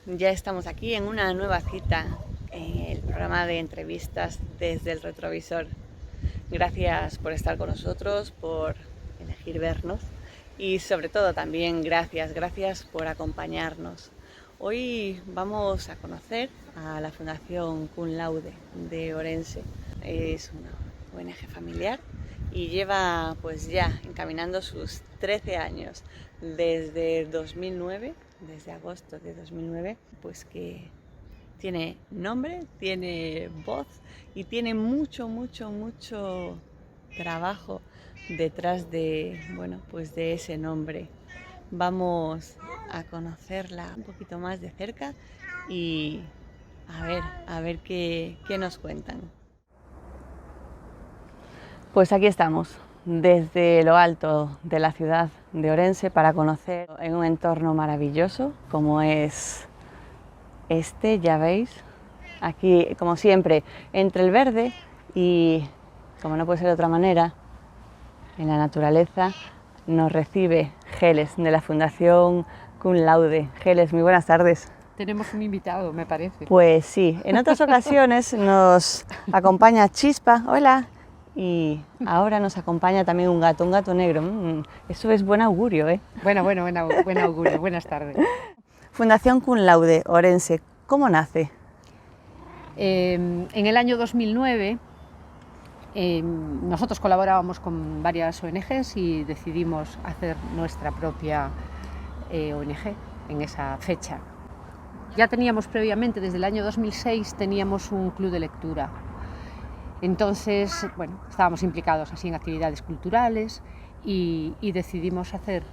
Ya estamos aquí en una nueva cita en el programa de entrevistas desde el retrovisor. Gracias por estar con nosotros, por elegir vernos y sobre todo también gracias por acompañarnos. Hoy vamos a conocer a la Fundación Cum Laude de Orense. Es una ONG familiar y lleva pues ya encaminando sus 13 años desde 2009, desde agosto de 2009, pues que tiene nombre, tiene voz y tiene mucho trabajo detrás de, bueno, pues de ese nombre. Vamos a conocerla un poquito más de cerca y a ver qué nos cuentan. Pues aquí estamos, desde lo alto de la ciudad de Orense, para conocer en un entorno maravilloso como es este, ya veis, aquí como siempre, entre el verde y, como no puede ser de otra manera, en la naturaleza nos recibe Geles de la Fundación Cum Laude. Geles, muy buenas tardes. Tenemos un invitado, me parece. Pues sí, en otras ocasiones nos acompaña Chispa, hola, y ahora nos acompaña también un gato negro. Eso es buen augurio, ¿eh? Buen augurio, buenas tardes. Fundación Cum Laude, Orense, ¿cómo nace? En el año 2009 nosotros colaborábamos con varias ONGs y decidimos hacer nuestra propia ONG en esa fecha. Ya teníamos previamente, desde el año 2006, teníamos un club de lectura. Entonces, bueno, estábamos implicados así en actividades culturales y decidimos hacer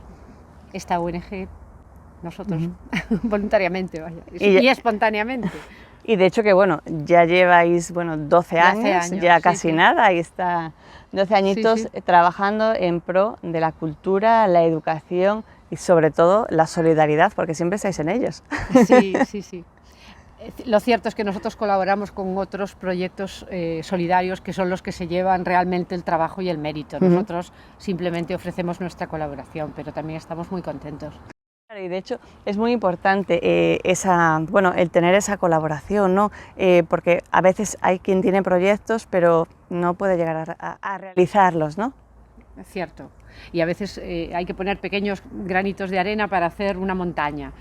esta ONG nosotros, voluntariamente, vaya, y espontáneamente. Y de hecho que bueno, ya lleváis 12 años, ya casi sí. Nada, ahí está, 12 añitos trabajando en pro de la cultura, la educación y sobre todo la solidaridad, porque siempre estáis en ellos. Sí. Lo cierto es que nosotros colaboramos con otros proyectos solidarios que son los que se llevan realmente el trabajo y el mérito. Nosotros simplemente ofrecemos nuestra colaboración, pero también estamos muy contentos. Y de hecho es muy importante el tener esa colaboración, ¿no? Porque a veces hay quien tiene proyectos pero no puede llegar a realizarlos, ¿no? Es cierto, y a veces hay que poner pequeños granitos de arena para hacer una montaña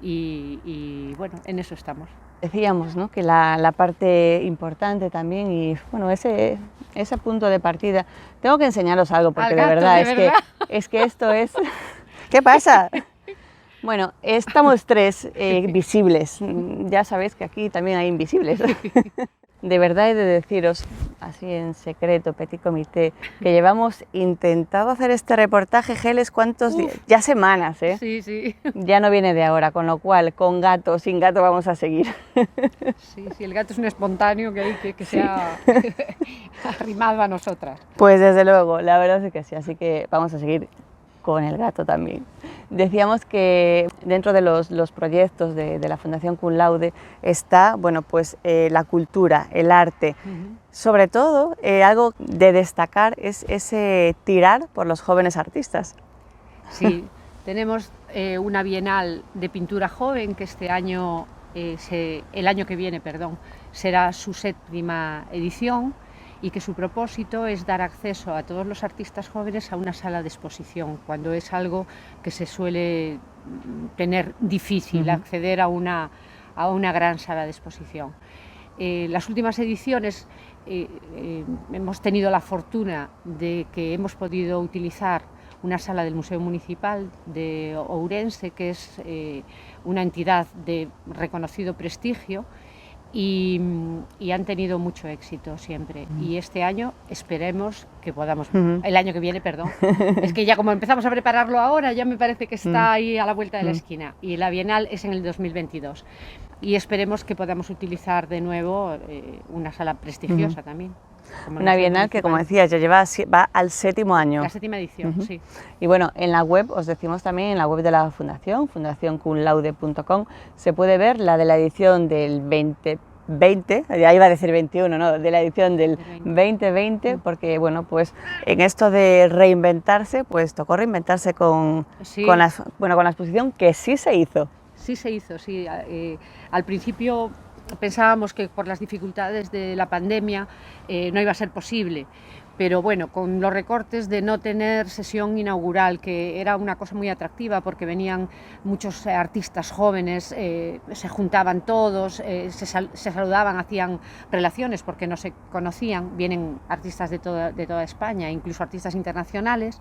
y bueno, en eso estamos. Decíamos, ¿no?, que la parte importante también y bueno, ese punto de partida, tengo que enseñaros algo porque de verdad. Es que esto es... ¿Qué pasa? Bueno, estamos tres visibles, ya sabéis que aquí también hay invisibles. De verdad he de deciros, así en secreto, petit comité, que llevamos intentado hacer este reportaje, Geles, ¿cuántos días? Ya semanas, ¿eh? Sí. Ya no viene de ahora, con lo cual, con gato o sin gato vamos a seguir. Sí, el gato es un espontáneo que se ha arrimado a nosotras. Pues desde luego, la verdad es que sí, así que vamos a seguir con el gato también. Decíamos que dentro de los proyectos de la Fundación Cum Laude está, bueno, pues la cultura, el arte. Sobre todo, algo de destacar es ese tirar por los jóvenes artistas. Sí, tenemos una bienal de pintura joven que este año, el año que viene, será su 7ª edición, y que su propósito es dar acceso a todos los artistas jóvenes a una sala de exposición, cuando es algo que se suele tener difícil acceder a una gran sala de exposición. Las últimas ediciones hemos tenido la fortuna de que hemos podido utilizar una sala del Museo Municipal de Ourense, que es una entidad de reconocido prestigio, y han tenido mucho éxito siempre. Y este año esperemos que podamos, el año que viene, es que ya como empezamos a prepararlo ahora, ya me parece que está ahí a la vuelta de la esquina, y la Bienal es en el 2022. Y esperemos que podamos utilizar de nuevo una sala prestigiosa también. Una Bienal que, como decías, ya va al 7º año. La 7ª edición, sí. Y bueno, en la web, os decimos también, en la web de la Fundación, fundacioncumlaude.com, se puede ver la de la edición del 2020, ya iba a decir 21, ¿no?, de la edición del 2020, porque bueno, pues en esto de reinventarse, pues tocó reinventarse con la exposición que sí se hizo. Sí se hizo, sí. Al principio pensábamos que por las dificultades de la pandemia no iba a ser posible, pero bueno, con los recortes de no tener sesión inaugural, que era una cosa muy atractiva porque venían muchos artistas jóvenes, se juntaban todos, se saludaban, hacían relaciones porque no se conocían, vienen artistas de toda España, incluso artistas internacionales.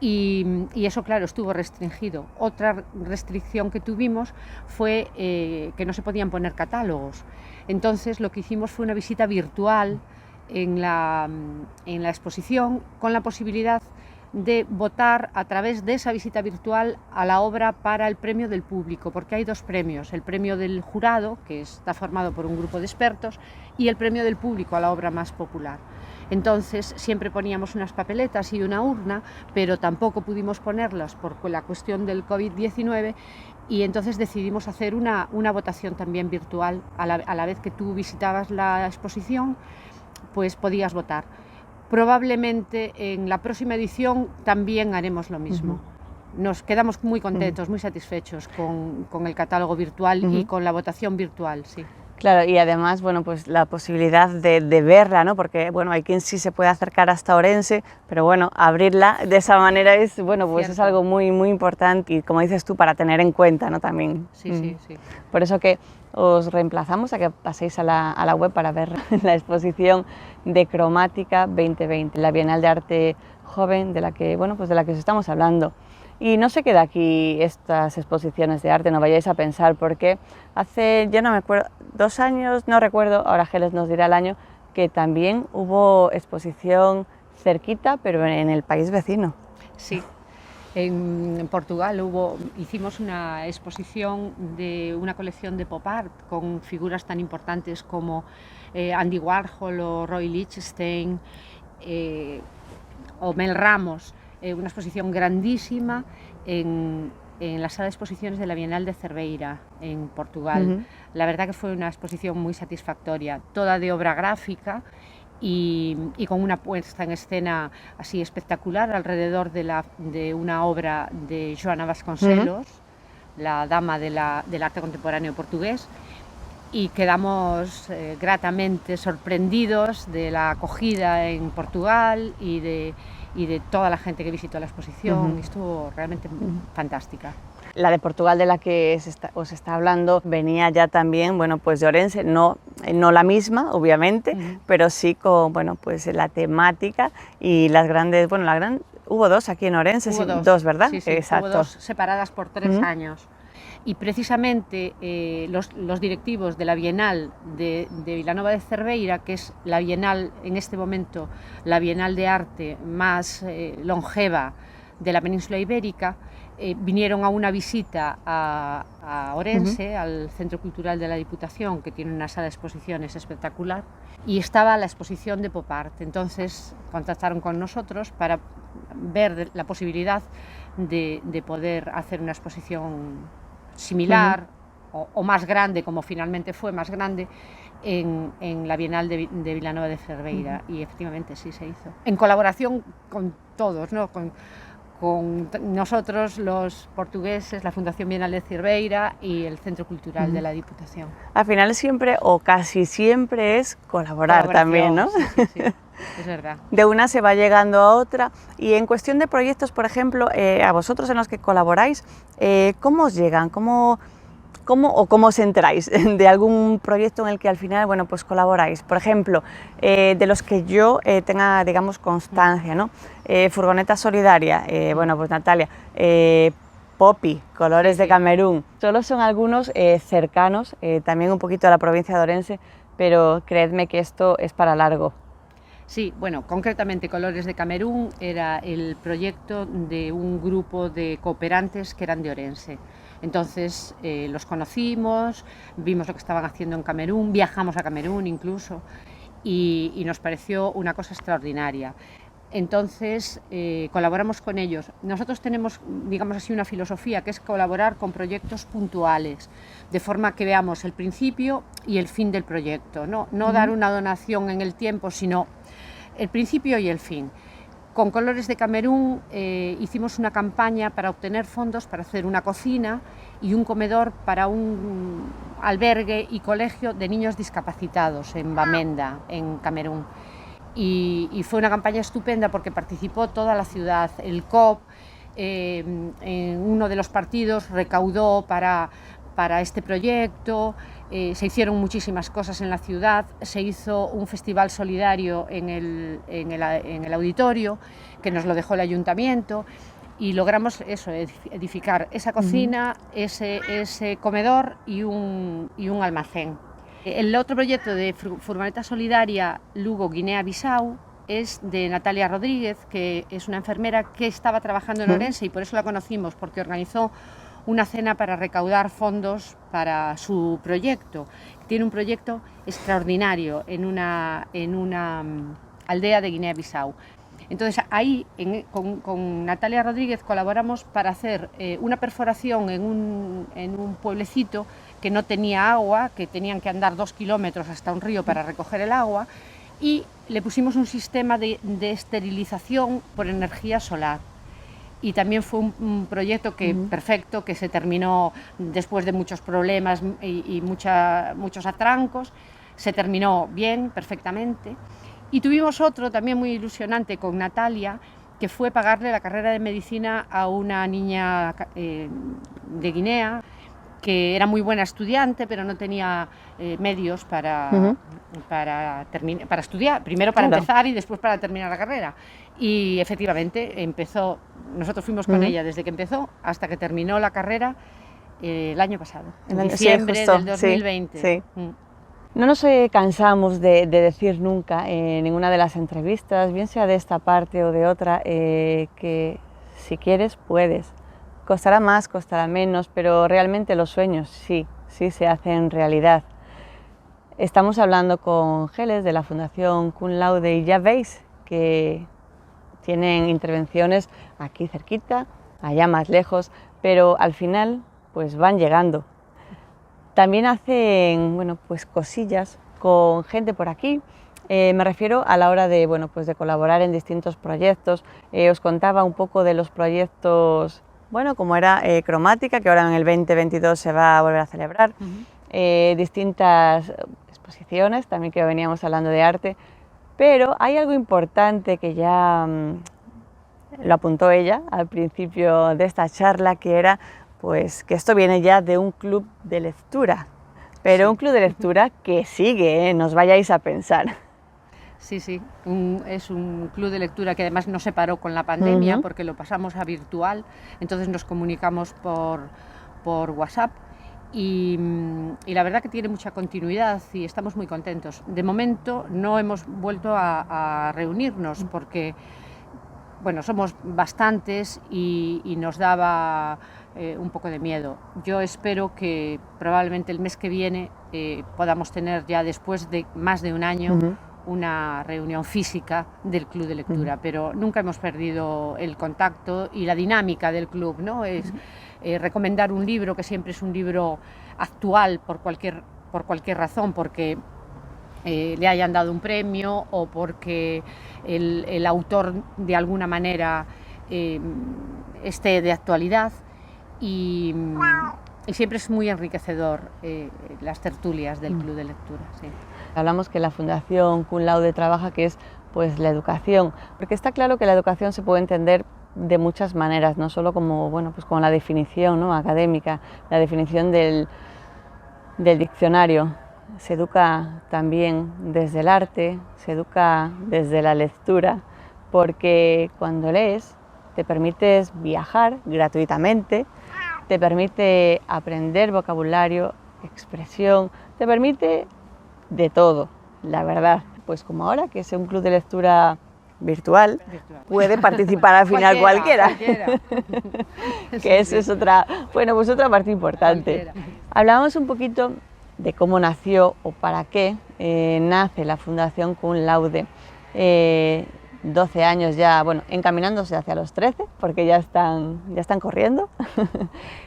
Y eso, claro, estuvo restringido. Otra restricción que tuvimos fue que no se podían poner catálogos. Entonces lo que hicimos fue una visita virtual en la exposición, con la posibilidad de votar a través de esa visita virtual a la obra para el premio del público, porque hay dos premios: el premio del jurado, que está formado por un grupo de expertos, y el premio del público a la obra más popular. Entonces siempre poníamos unas papeletas y una urna, pero tampoco pudimos ponerlas por la cuestión del COVID-19, y entonces decidimos hacer una votación también virtual. A la vez que tú visitabas la exposición, pues podías votar. Probablemente en la próxima edición también haremos lo mismo. Nos quedamos muy contentos, muy satisfechos con el catálogo virtual y con la votación virtual, sí. Claro, y además, bueno, pues la posibilidad de verla, ¿no? Porque, bueno, hay quien sí se puede acercar hasta Orense, pero bueno, abrirla de esa manera es, bueno, pues es algo muy, muy importante y, como dices tú, para tener en cuenta, ¿no? También. Sí, sí, sí. Por eso que os reemplazamos a que paséis a la web para ver la exposición de Cromática 2020, la Bienal de Arte Joven de la que, bueno, pues de la que os estamos hablando. Y no se queda aquí estas exposiciones de arte, no vayáis a pensar, porque hace, yo no me acuerdo, 2 años, no recuerdo, ahora Geles nos dirá el año, que también hubo exposición cerquita, pero en el país vecino. Sí, en Portugal hicimos una exposición de una colección de pop art con figuras tan importantes como Andy Warhol o Roy Lichtenstein o Mel Ramos. Una exposición grandísima en la sala de exposiciones de la Bienal de Cerveira, en Portugal. La verdad que fue una exposición muy satisfactoria, toda de obra gráfica y con una puesta en escena así espectacular alrededor de una obra de Joana Vasconcelos, la dama del arte contemporáneo portugués, y quedamos gratamente sorprendidos de la acogida en Portugal y de toda la gente que visitó la exposición. Estuvo realmente fantástica. La de Portugal, de la que os está hablando, venía ya también, bueno, pues de Orense, no la misma, obviamente, pero sí con, bueno, pues la temática y las grandes, bueno, hubo 2 aquí en Orense, dos, ¿verdad? Sí, sí, exacto. Hubo 2 separadas por 3 años. Y precisamente los directivos de la Bienal de Vilanova de Cerveira, que es la Bienal, en este momento, la Bienal de arte más longeva de la península ibérica, vinieron a una visita a Orense, al Centro Cultural de la Diputación, que tiene una sala de exposiciones espectacular, y estaba la exposición de pop art. Entonces contactaron con nosotros para ver la posibilidad de poder hacer una exposición similar o más grande, como finalmente fue más grande, en la Bienal de Vilanova de Cerveira. Y efectivamente sí se hizo, en colaboración con todos, ¿no? Con nosotros, los portugueses, la Fundación Bienal de Cerveira y el Centro Cultural de la Diputación. Al final siempre, o casi siempre, es colaborar también, ¿no? Sí, sí, sí. Es verdad. De una se va llegando a otra. Y en cuestión de proyectos, por ejemplo, a vosotros en los que colaboráis, ¿cómo os llegan? ¿Cómo os enteráis de algún proyecto en el que al final, bueno, pues colaboráis? Por ejemplo, de los que yo tenga, digamos, constancia, ¿no? Furgoneta Solidaria, bueno, pues Natalia, Poppy, Colores de Camerún. Solo son algunos cercanos, también un poquito a la provincia de Orense, pero creedme que esto es para largo. Sí, bueno, concretamente Colores de Camerún era el proyecto de un grupo de cooperantes que eran de Orense. Entonces los conocimos, vimos lo que estaban haciendo en Camerún, viajamos a Camerún incluso, y nos pareció una cosa extraordinaria. Entonces colaboramos con ellos. Nosotros tenemos, digamos así, una filosofía que es colaborar con proyectos puntuales, de forma que veamos el principio y el fin del proyecto, no dar una donación en el tiempo, sino el principio y el fin. con Colores de Camerún hicimos una campaña para obtener fondos para hacer una cocina y un comedor para un albergue y colegio de niños discapacitados en Bamenda, en Camerún. Y fue una campaña estupenda porque participó toda la ciudad, el COP, en uno de los partidos recaudó para este proyecto, se hicieron muchísimas cosas en la ciudad, se hizo un festival solidario en el auditorio, que nos lo dejó el ayuntamiento, y logramos eso, edificar esa cocina, ese comedor y un almacén. El otro proyecto de Furgoneta Solidaria Lugo Guinea-Bissau es de Natalia Rodríguez, que es una enfermera que estaba trabajando en Orense y por eso la conocimos, porque organizó una cena para recaudar fondos para su proyecto. Tiene un proyecto extraordinario en una aldea de Guinea-Bissau. Entonces ahí con Natalia Rodríguez colaboramos para hacer una perforación en un pueblecito que no tenía agua, que tenían que andar 2 kilómetros hasta un río para recoger el agua, y le pusimos un sistema de esterilización por energía solar. Y también fue un proyecto perfecto, que se terminó después de muchos problemas y muchos atrancos, se terminó bien, perfectamente. Y tuvimos otro también muy ilusionante con Natalia, que fue pagarle la carrera de medicina a una niña de Guinea, que era muy buena estudiante, pero no tenía medios para estudiar, primero para empezar y después para terminar la carrera. Y efectivamente empezó, nosotros fuimos con ella desde que empezó hasta que terminó la carrera el año pasado, en diciembre del 2020. Sí. No nos cansamos de decir nunca en ninguna de las entrevistas, bien sea de esta parte o de otra, que si quieres, puedes. Costará más, costará menos, pero realmente los sueños sí se hacen realidad. Estamos hablando con Geles de la Fundación Cum Laude y ya veis que tienen intervenciones aquí cerquita, allá más lejos, pero al final pues van llegando. También hacen pues cosillas con gente por aquí. Me refiero a la hora de, pues de colaborar en distintos proyectos. Os contaba un poco de los proyectos, como era Cromática, que ahora en el 2022 se va a volver a celebrar. Distintas exposiciones, también que veníamos hablando de arte. Pero hay algo importante que ya lo apuntó ella al principio de esta charla, que era pues que esto viene ya de un club de lectura, pero un club de lectura que sigue, no os vayáis a pensar. Sí, es un club de lectura que además no se paró con la pandemia, porque lo pasamos a virtual, entonces nos comunicamos por WhatsApp y la verdad que tiene mucha continuidad y estamos muy contentos. De momento no hemos vuelto a reunirnos porque somos bastantes y nos daba un poco de miedo. Yo espero que probablemente el mes que viene podamos tener ya después de más de un año una reunión física del club de lectura, pero nunca hemos perdido el contacto y la dinámica del club, ¿no? Es recomendar un libro, que siempre es un libro actual por cualquier razón, porque le hayan dado un premio o porque el autor de alguna manera esté de actualidad, y siempre es muy enriquecedor las tertulias del club de lectura. Sí. Hablamos que la Fundación Cum Laude trabaja que es pues la educación, porque está claro que la educación se puede entender de muchas maneras, no solo como como la definición, ¿no?, académica, la definición del diccionario. Se educa también desde el arte, se educa desde la lectura, porque cuando lees te permites viajar gratuitamente, te permite aprender vocabulario, expresión, te permite de todo, la verdad. Pues como ahora, que es un club de lectura virtual. Puede participar al final cualquiera. Que eso es otra parte importante. Hablábamos un poquito de cómo nació o para qué nace la Fundación Cum Laude. 12 años ya, encaminándose hacia los 13, porque ya están corriendo.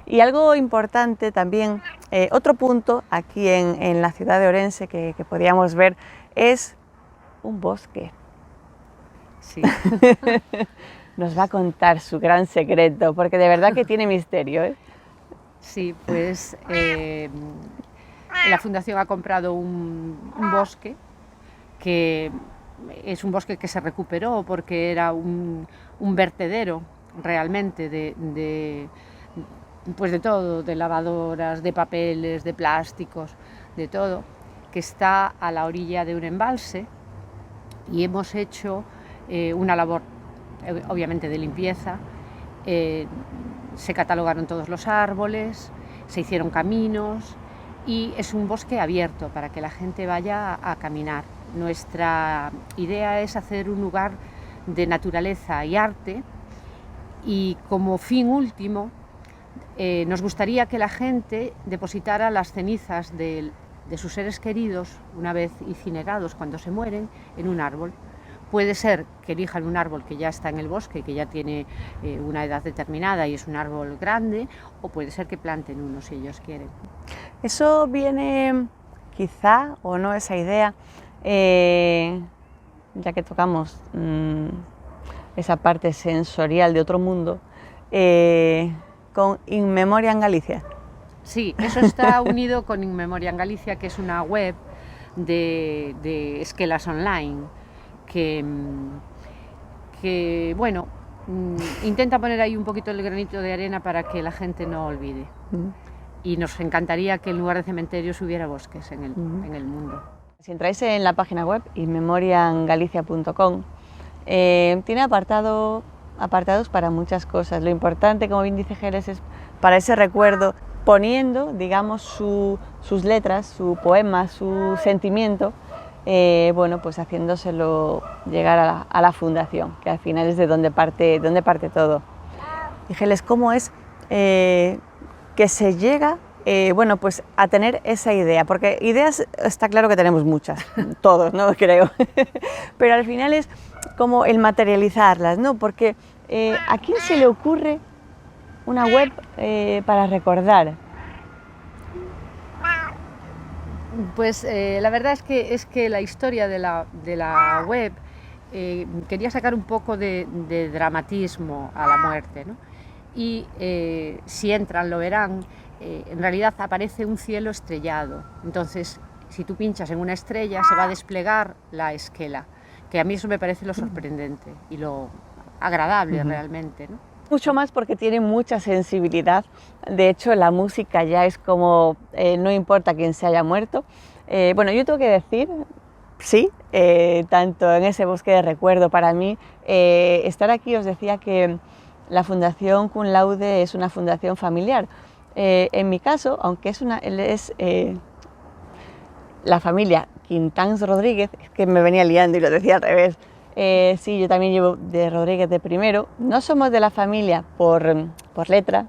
Y algo importante también, otro punto aquí en la ciudad de Orense que podíamos ver es un bosque. sí. Nos va a contar su gran secreto, porque de verdad que tiene misterio, ¿eh? Sí, pues la Fundación ha comprado un bosque que es un bosque que se recuperó porque era un vertedero realmente pues de todo, de lavadoras, de papeles, de plásticos, de todo, que está a la orilla de un embalse, y hemos hecho una labor obviamente de limpieza. Se catalogaron todos los árboles, se hicieron caminos y es un bosque abierto para que la gente vaya a caminar. Nuestra idea es hacer un lugar de naturaleza y arte, y como fin último nos gustaría que la gente depositara las cenizas de sus seres queridos, una vez incinerados, cuando se mueren, en un árbol. Puede ser que elijan un árbol que ya está en el bosque, que ya tiene una edad determinada y es un árbol grande, o puede ser que planten uno si ellos quieren. Eso viene, quizá, o no, esa idea, ya que tocamos esa parte sensorial de otro mundo, con In Memoriam Galicia. Sí, eso está unido con In Memoriam Galicia, que es una web de esquelas online, que bueno, intenta poner ahí un poquito el granito de arena para que la gente no olvide. Y nos encantaría que en lugar de cementerios hubiera bosques en el mundo. Si entráis en la página web inmemoriamgalicia.com, tiene apartados para muchas cosas. Lo importante, como bien dice Geles, es para ese recuerdo, poniendo, digamos, sus letras, su poema, su sentimiento, bueno, pues haciéndoselo llegar a la fundación, que al final es de donde parte todo. Y Geles, ¿cómo es que se llega bueno, pues a tener esa idea? Porque ideas está claro que tenemos muchas, todos, ¿no? Creo. Pero al final es como el materializarlas, ¿no? Porque ¿a quién se le ocurre una web para recordar? Pues la verdad es que la historia de la web quería sacar un poco de dramatismo a la muerte, ¿no? Y si entran lo verán, en realidad aparece un cielo estrellado. Entonces, si tú pinchas en una estrella, se va a desplegar la esquela, que a mí eso me parece lo sorprendente y lo agradable realmente, ¿no? Mucho más porque tiene mucha sensibilidad. De hecho, la música ya es como, no importa quién se haya muerto. Bueno, yo tengo que decir, sí, tanto en ese bosque de recuerdo, para mí, estar aquí, os decía que la Fundación Cum Laude es una fundación familiar. En mi caso, aunque es la familia Quintans Rodríguez, es que me venía liando y lo decía al revés. Sí, yo también llevo de Rodríguez de primero. No somos de la familia por letra,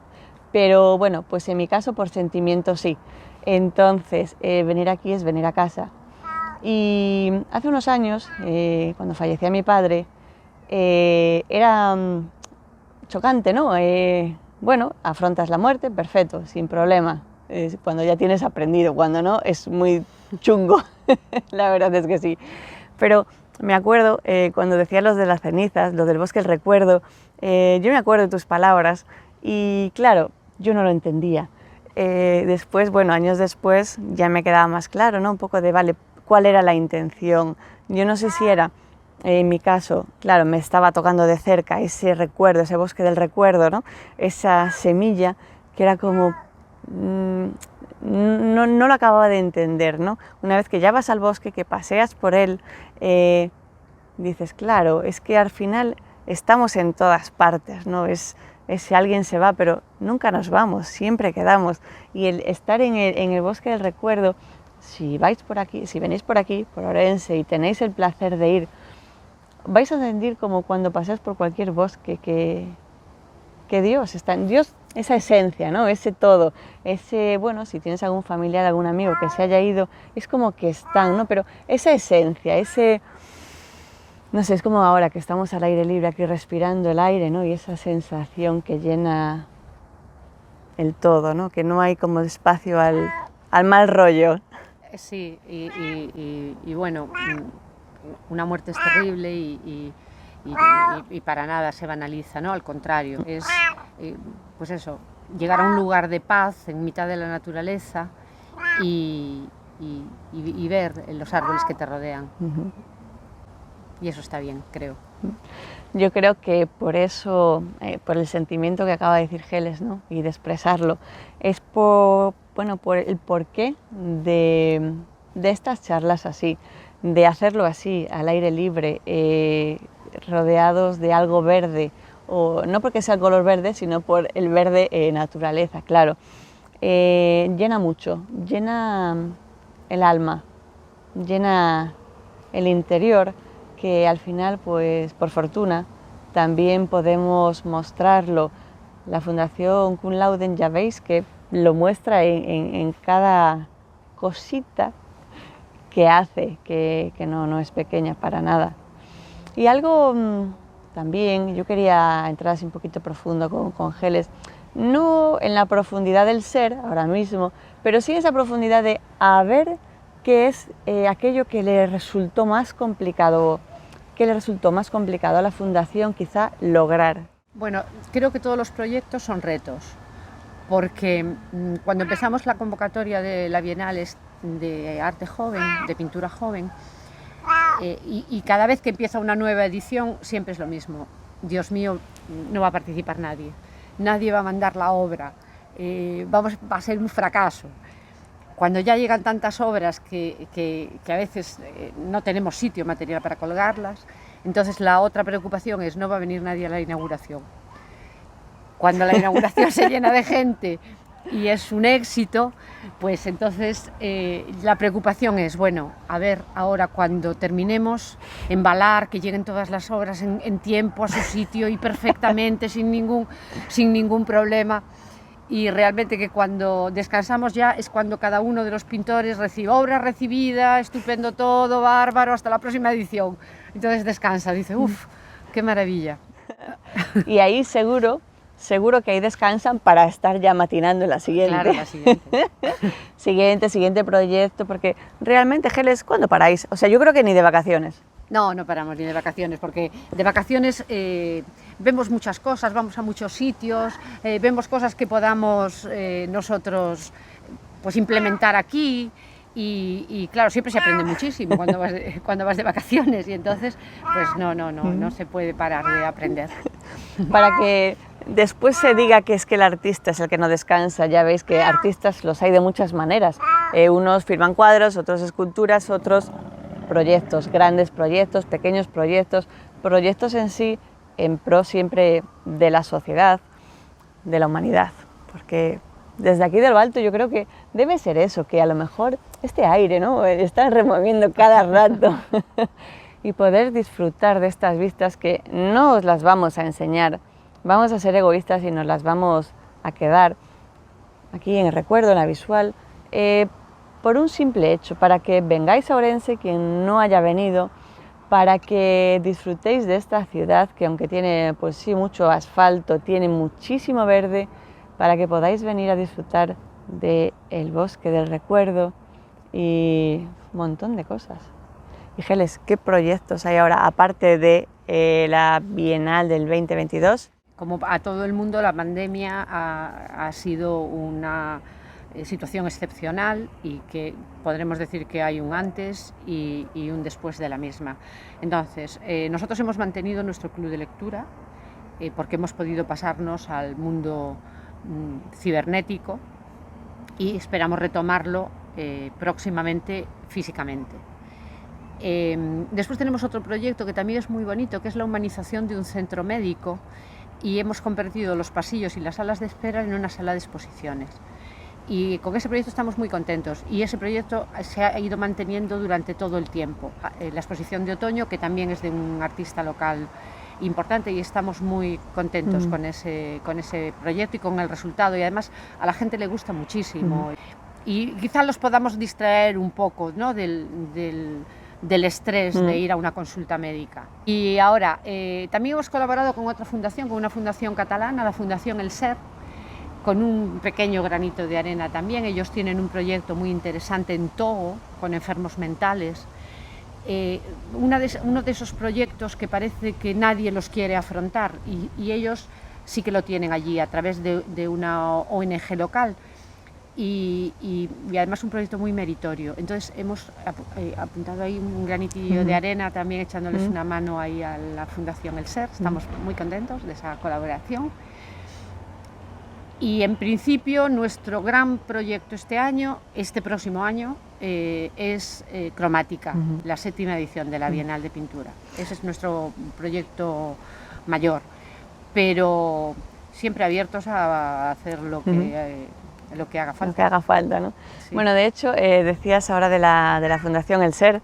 pero bueno, pues en mi caso por sentimiento sí. Entonces, venir aquí es venir a casa. Y hace unos años, cuando fallecía mi padre, era chocante, ¿no? Bueno, afrontas la muerte, perfecto, sin problema. Cuando ya tienes aprendido, cuando no, es muy chungo. La verdad es que sí. Pero me acuerdo cuando decías los de las cenizas, lo del bosque del recuerdo, yo me acuerdo de tus palabras y claro, yo no lo entendía. Después, bueno, años después ya me quedaba más claro, ¿no? Un poco de, vale, ¿cuál era la intención? Yo no sé si era, en mi caso, claro, me estaba tocando de cerca ese recuerdo, ese bosque del recuerdo, ¿no? Esa semilla que era como... no lo acababa de entender, ¿no? Una vez que ya vas al bosque, que paseas por él, dices, claro, es que al final estamos en todas partes, ¿no? Es si alguien se va, pero nunca nos vamos, siempre quedamos. Y el estar en el bosque del recuerdo, si vais por aquí, si venís por aquí, por Orense, y tenéis el placer de ir, vais a sentir como cuando pasáis por cualquier bosque que Dios está en Dios, esa esencia, ¿no? Ese todo, ese, bueno, si tienes algún familiar, algún amigo que se haya ido, es como que están, ¿no? Pero esa esencia, ese, no sé, es como ahora que estamos al aire libre, aquí respirando el aire, ¿no? Y esa sensación que llena el todo, ¿no? Que no hay como espacio al mal rollo. Sí, y bueno, una muerte es terrible y y para nada se banaliza, ¿no? Al contrario, es pues eso, llegar a un lugar de paz en mitad de la naturaleza y ver los árboles que te rodean. Y eso está bien, creo. Yo creo que por eso, por el sentimiento que acaba de decir Geles, ¿no? Y de expresarlo, es por el porqué de estas charlas así, de hacerlo así, al aire libre, rodeados de algo verde, o no porque sea el color verde, sino por el verde naturaleza, claro. Llena mucho, llena el alma, llena el interior, que al final, pues por fortuna, también podemos mostrarlo. La Fundación Kun Lauden, ya veis que lo muestra en cada cosita que hace, que no es pequeña para nada. Y algo también, yo quería entrar así un poquito profundo con Geles, no en la profundidad del ser ahora mismo, pero sí esa profundidad de a ver qué es aquello que le resultó más complicado a la Fundación quizá lograr. Bueno, creo que todos los proyectos son retos, porque cuando empezamos la convocatoria de la Bienal de Arte Joven, de Pintura Joven, y cada vez que empieza una nueva edición siempre es lo mismo. Dios mío, no va a participar nadie, nadie va a mandar la obra, va a ser un fracaso. Cuando ya llegan tantas obras que a veces no tenemos sitio material para colgarlas, entonces la otra preocupación es no va a venir nadie a la inauguración. Cuando la inauguración se llena de gente y es un éxito, pues entonces la preocupación es, bueno, a ver ahora cuando terminemos, embalar, que lleguen todas las obras en tiempo a su sitio y perfectamente, sin ningún problema. Y realmente que cuando descansamos ya es cuando cada uno de los pintores recibe obra recibida, estupendo todo, bárbaro, hasta la próxima edición. Entonces descansa, dice, uff, qué maravilla. Y ahí seguro que ahí descansan para estar ya matinando en la siguiente. Claro, la siguiente. siguiente proyecto, porque realmente, Geles, ¿cuándo paráis? O sea, yo creo que ni de vacaciones. No paramos ni de vacaciones, porque de vacaciones vemos muchas cosas, vamos a muchos sitios, vemos cosas que podamos nosotros pues implementar aquí y claro, siempre se aprende muchísimo cuando vas de vacaciones y entonces pues no se puede parar de aprender. Para que después se diga que es que el artista es el que no descansa, ya veis que artistas los hay de muchas maneras, unos firman cuadros, otros esculturas, otros proyectos, grandes proyectos, pequeños proyectos, proyectos en sí en pro siempre de la sociedad, de la humanidad, porque desde aquí de lo alto yo creo que debe ser eso, que a lo mejor este aire, ¿no? Está removiendo cada rato y poder disfrutar de estas vistas que no os las vamos a enseñar, vamos a ser egoístas y nos las vamos a quedar aquí en el recuerdo, en la visual, por un simple hecho, para que vengáis a Ourense, quien no haya venido, para que disfrutéis de esta ciudad que aunque tiene pues sí mucho asfalto, tiene muchísimo verde, para que podáis venir a disfrutar del bosque del recuerdo y un montón de cosas. Y Geles, ¿qué proyectos hay ahora, aparte de la Bienal del 2022? Como a todo el mundo, la pandemia ha sido una situación excepcional y que podremos decir que hay un antes y un después de la misma. Entonces, nosotros hemos mantenido nuestro club de lectura porque hemos podido pasarnos al mundo cibernético y esperamos retomarlo próximamente físicamente. Después tenemos otro proyecto que también es muy bonito, que es la humanización de un centro médico, y hemos convertido los pasillos y las salas de espera en una sala de exposiciones. Y con ese proyecto estamos muy contentos y ese proyecto se ha ido manteniendo durante todo el tiempo. La exposición de otoño, que también es de un artista local importante, y estamos muy contentos con ese proyecto y con el resultado, y además a la gente le gusta muchísimo y quizá los podamos distraer un poco, ¿no? del estrés de ir a una consulta médica. Y ahora también hemos colaborado con otra fundación, con una fundación catalana, la Fundación El Ser, con un pequeño granito de arena también. Ellos tienen un proyecto muy interesante en Togo con enfermos mentales uno de esos proyectos que parece que nadie los quiere afrontar y ellos sí que lo tienen allí a través de una ONG local y además un proyecto muy meritorio. Entonces hemos apuntado ahí un granitillo de arena también echándoles una mano ahí a la Fundación El Ser. Estamos muy contentos de esa colaboración. Y en principio nuestro gran proyecto este próximo año, es Cromática, la 7ª edición de la Bienal de Pintura. Ese es nuestro proyecto mayor, pero siempre abiertos a hacer lo que haga falta. Lo que haga falta, ¿no? Sí. Bueno, de hecho, decías ahora de la Fundación El Ser,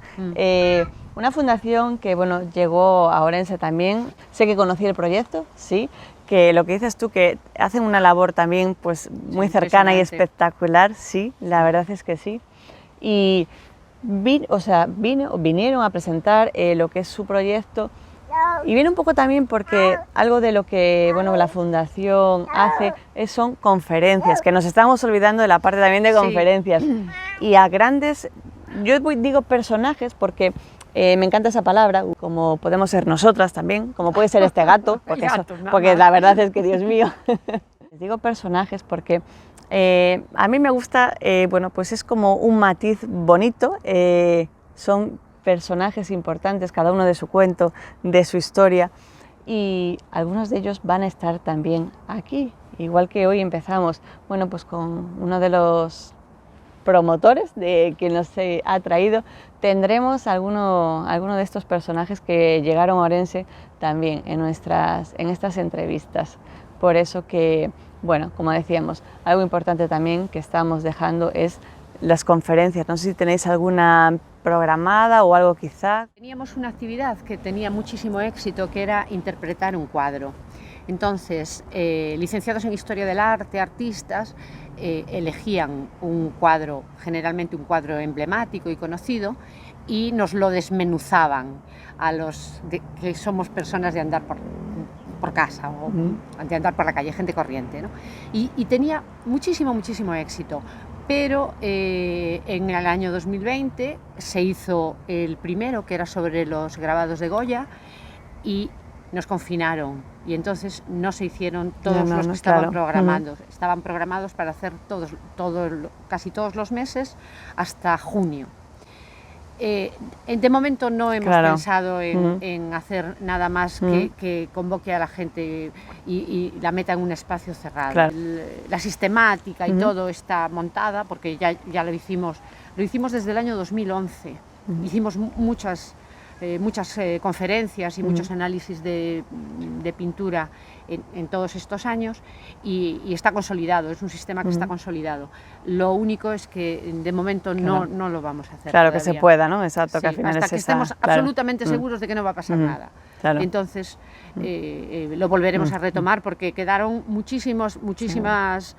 una fundación que, bueno, llegó a Orense también. Sé que conocí el proyecto, sí, que lo que dices tú, que hacen una labor también pues muy cercana y espectacular, sí, la verdad es que sí. Y vinieron a presentar lo que es su proyecto, y viene un poco también porque algo de lo que, bueno, la fundación hace son conferencias, que nos estamos olvidando de la parte también de conferencias. Sí. Y a grandes, yo digo personajes porque me encanta esa palabra, como podemos ser nosotras también, como puede ser este gato, porque la verdad es que, Dios mío, les digo personajes porque a mí me gusta, bueno, pues es como un matiz bonito, son personajes importantes, cada uno de su cuento, de su historia, y algunos de ellos van a estar también aquí, igual que hoy empezamos, bueno, pues con uno de los promotores de quien nos ha traído, tendremos alguno de estos personajes que llegaron a Orense también en estas entrevistas. Por eso que, bueno, como decíamos, algo importante también que estamos dejando es las conferencias. No sé si tenéis alguna programada o algo quizá. Teníamos una actividad que tenía muchísimo éxito, que era interpretar un cuadro. Entonces, licenciados en Historia del Arte, artistas, elegían un cuadro, generalmente un cuadro emblemático y conocido, y nos lo desmenuzaban a los que somos personas de andar por casa o de andar por la calle, gente corriente, ¿no? Y tenía muchísimo éxito. Pero en el año 2020 se hizo el primero, que era sobre los grabados de Goya, y nos confinaron, y entonces no se hicieron todos los que estaban programados. Estaban programados para hacer casi todos los meses hasta junio. De momento no hemos pensado en hacer nada más que convoque a la gente y la meta en un espacio cerrado. La sistemática y todo está montada porque ya lo hicimos desde el año 2011. Hicimos muchas conferencias y muchos análisis de pintura en todos estos años y está consolidado, es un sistema que está consolidado. Lo único es que de momento no lo vamos a hacer. Claro, todavía. Que se pueda, ¿no? Exacto, sí, que al final hasta que estemos absolutamente seguros de que no va a pasar nada. Entonces lo volveremos a retomar porque quedaron muchísimas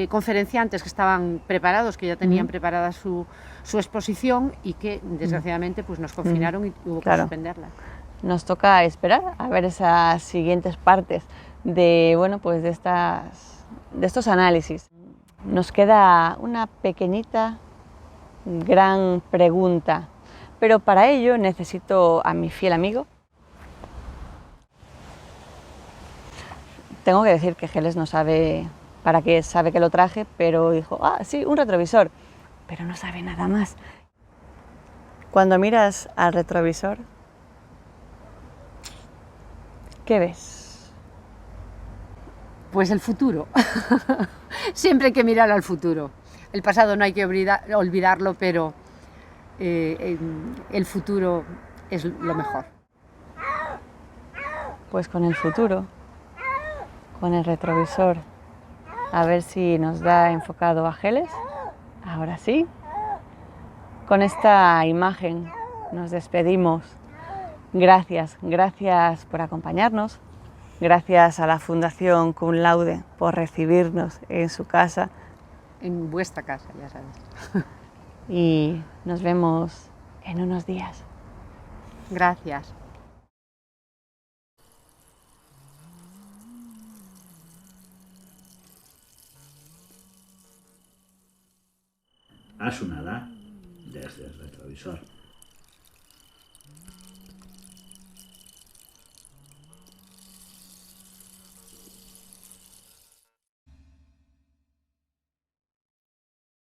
conferenciantes que estaban preparados, que ya tenían preparada su exposición y que desgraciadamente pues nos confinaron y hubo que suspenderla. Nos toca esperar a ver esas siguientes partes de, bueno, pues de estos análisis. Nos queda una pequeñita, gran pregunta, pero para ello necesito a mi fiel amigo. Tengo que decir que Geles no sabe para qué, sabe que lo traje, pero dijo, sí, un retrovisor, pero no sabe nada más. Cuando miras al retrovisor, ¿qué ves? Pues el futuro. Siempre hay que mirar al futuro. El pasado no hay que olvidarlo, pero el futuro es lo mejor. Pues con el futuro, con el retrovisor, a ver si nos da enfocado a Geles. Ahora sí. Con esta imagen nos despedimos. Gracias por acompañarnos. Gracias a la Fundación Cum Laude por recibirnos en su casa. En vuestra casa, ya sabes. Y nos vemos en unos días. Gracias. Ha sonada desde el retrovisor.